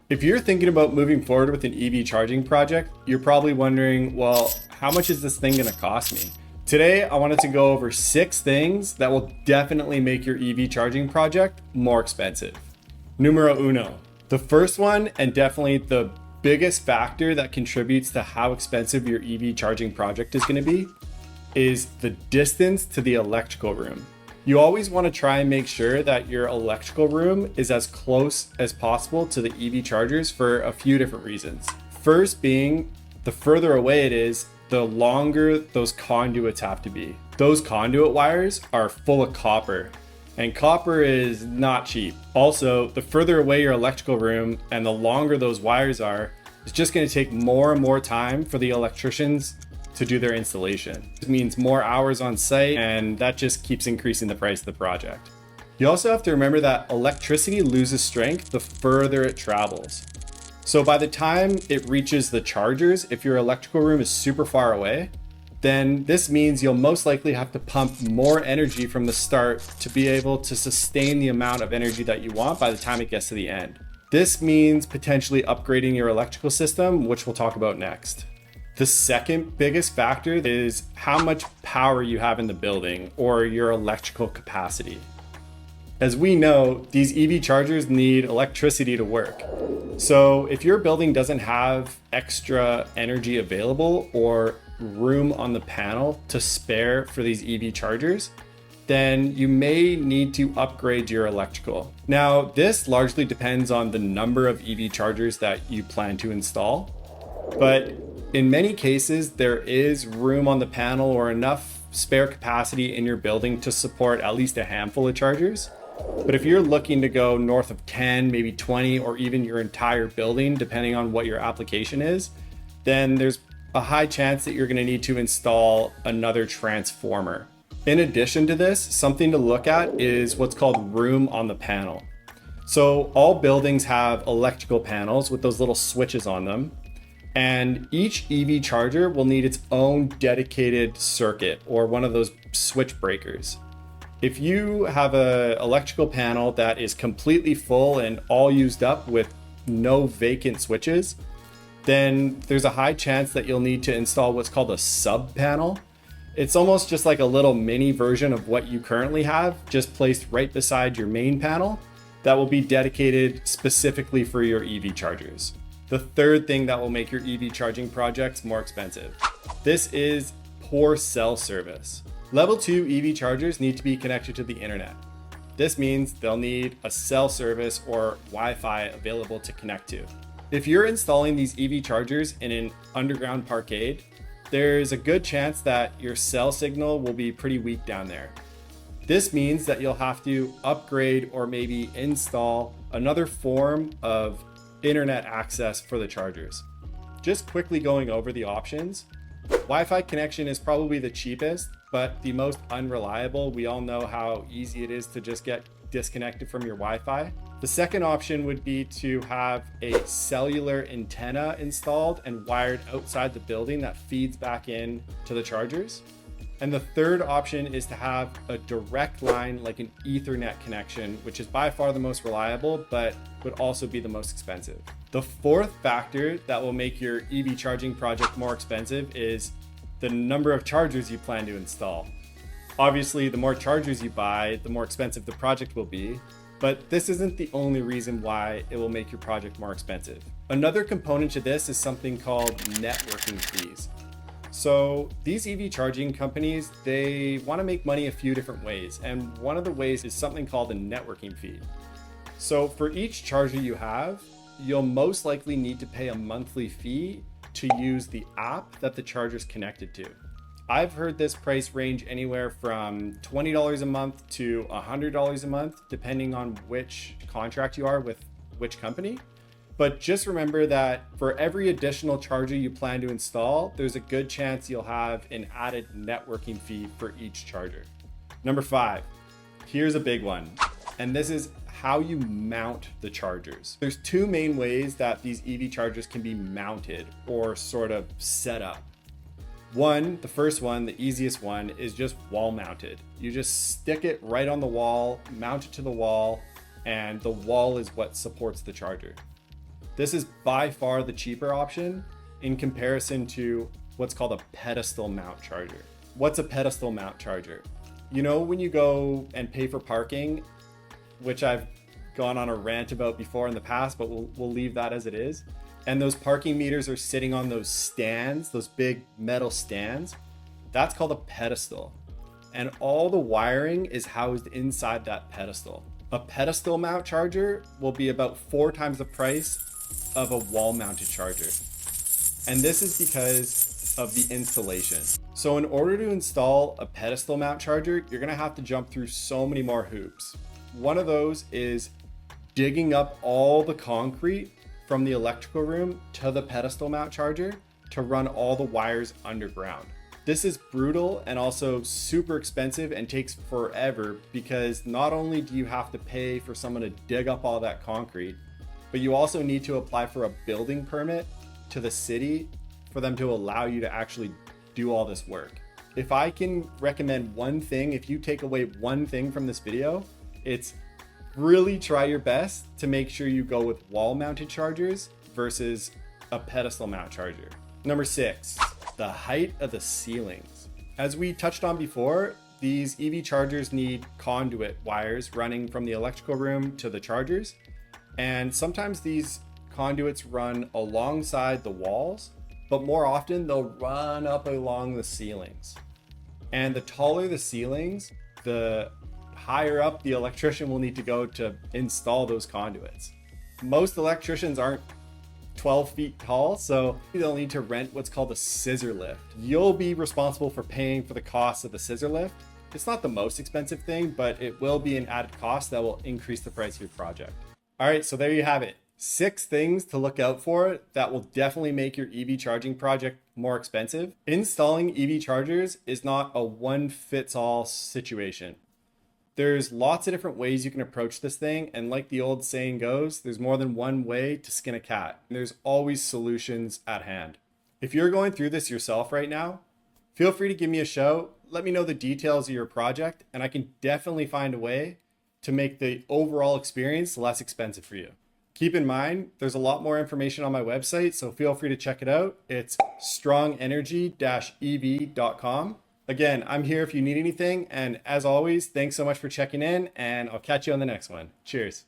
If you're thinking about moving forward with an EV charging project, you're probably wondering, well, how much is this thing going to cost me? Today, I wanted to go over 6 things that will definitely make your EV charging project more expensive. Numero uno. The first one, and definitely the biggest factor that contributes to how expensive your EV charging project is going to be, is the distance to the electrical room. You always want to try and make sure that your electrical room is as close as possible to the EV chargers for a few different reasons. First being, the further away it is, the longer those conduits have to be. Those conduit wires are full of copper, and copper is not cheap. Also, the further away your electrical room and the longer those wires are, it's just going to take more and more time for the electricians to do their installation. It means more hours on site, and that just keeps increasing the price of the project. You also have to remember that electricity loses strength the further it travels. So by the time it reaches the chargers, if your electrical room is super far away, then this means you'll most likely have to pump more energy from the start to be able to sustain the amount of energy that you want by the time it gets to the end. This means potentially upgrading your electrical system, which we'll talk about next. The second biggest factor is how much power you have in the building or your electrical capacity. As we know, these EV chargers need electricity to work. So if your building doesn't have extra energy available or room on the panel to spare for these EV chargers, then you may need to upgrade your electrical. Now, this largely depends on the number of EV chargers that you plan to install, but in many cases, there is room on the panel or enough spare capacity in your building to support at least a handful of chargers. But if you're looking to go north of 10, maybe 20, or even your entire building, depending on what your application is, then there's a high chance that you're going to need to install another transformer. In addition to this, something to look at is what's called room on the panel. So all buildings have electrical panels with those little switches on them. And each EV charger will need its own dedicated circuit or one of those switch breakers. If you have an electrical panel that is completely full and all used up with no vacant switches, then there's a high chance that you'll need to install what's called a sub panel. It's almost just like a little mini version of what you currently have, just placed right beside your main panel that will be dedicated specifically for your EV chargers. The third thing that will make your EV charging projects more expensive. This is poor cell service. Level 2 EV chargers need to be connected to the internet. This means they'll need a cell service or Wi-Fi available to connect to. If you're installing these EV chargers in an underground parkade, there's a good chance that your cell signal will be pretty weak down there. This means that you'll have to upgrade or maybe install another form of internet access for the chargers. Just quickly going over the options. Wi-Fi connection is probably the cheapest, but the most unreliable. We all know how easy it is to just get disconnected from your Wi-Fi. The second option would be to have a cellular antenna installed and wired outside the building that feeds back in to the chargers. And the third option is to have a direct line, like an Ethernet connection, which is by far the most reliable, but would also be the most expensive. The fourth factor that will make your EV charging project more expensive is the number of chargers you plan to install. Obviously, the more chargers you buy, the more expensive the project will be, but this isn't the only reason why it will make your project more expensive. Another component to this is something called networking fees. So these EV charging companies, they want to make money a few different ways. And one of the ways is something called a networking fee. So for each charger you have, you'll most likely need to pay a monthly fee to use the app that the charger is connected to. I've heard this price range anywhere from $20 a month to $100 a month, depending on which contract you are with which company. But just remember that for every additional charger you plan to install, there's a good chance you'll have an added networking fee for each charger. Number 5, here's a big one. And this is how you mount the chargers. There's 2 main ways that these EV chargers can be mounted or sort of set up. One, the first one, the easiest one, is just wall mounted. You just stick it right on the wall, mount it to the wall, and the wall is what supports the charger. This is by far the cheaper option in comparison to what's called a pedestal mount charger. What's a pedestal mount charger? You know, when you go and pay for parking, which I've gone on a rant about before in the past, but we'll leave that as it is. And those parking meters are sitting on those stands, those big metal stands. That's called a pedestal. And all the wiring is housed inside that pedestal. A pedestal mount charger will be about 4 times the price of a wall mounted charger. And this is because of the installation. So in order to install a pedestal mount charger, you're gonna have to jump through so many more hoops. One of those is digging up all the concrete from the electrical room to the pedestal mount charger to run all the wires underground. This is brutal and also super expensive and takes forever because not only do you have to pay for someone to dig up all that concrete, but you also need to apply for a building permit to the city for them to allow you to actually do all this work. If I can recommend one thing, if you take away one thing from this video, it's really try your best to make sure you go with wall mounted chargers versus a pedestal mount charger. Number 6, the height of the ceilings. As we touched on before, these EV chargers need conduit wires running from the electrical room to the chargers. And sometimes these conduits run alongside the walls, but more often they'll run up along the ceilings. And the taller the ceilings, the higher up the electrician will need to go to install those conduits. Most electricians aren't 12 feet tall, so they'll need to rent what's called a scissor lift. You'll be responsible for paying for the cost of the scissor lift. It's not the most expensive thing, but it will be an added cost that will increase the price of your project. All right, so there you have it. 6 things to look out for that will definitely make your EV charging project more expensive. Installing EV chargers is not a one-fits-all situation. There's lots of different ways you can approach this thing, and like the old saying goes, there's more than one way to skin a cat. There's always solutions at hand. If you're going through this yourself right now, feel free to give me a shout. Let me know the details of your project, and I can definitely find a way to make the overall experience less expensive for you. Keep in mind, there's a lot more information on my website, so feel free to check it out. It's strongenergy-ev.com. Again, I'm here if you need anything. And as always, thanks so much for checking in, and I'll catch you on the next one. Cheers.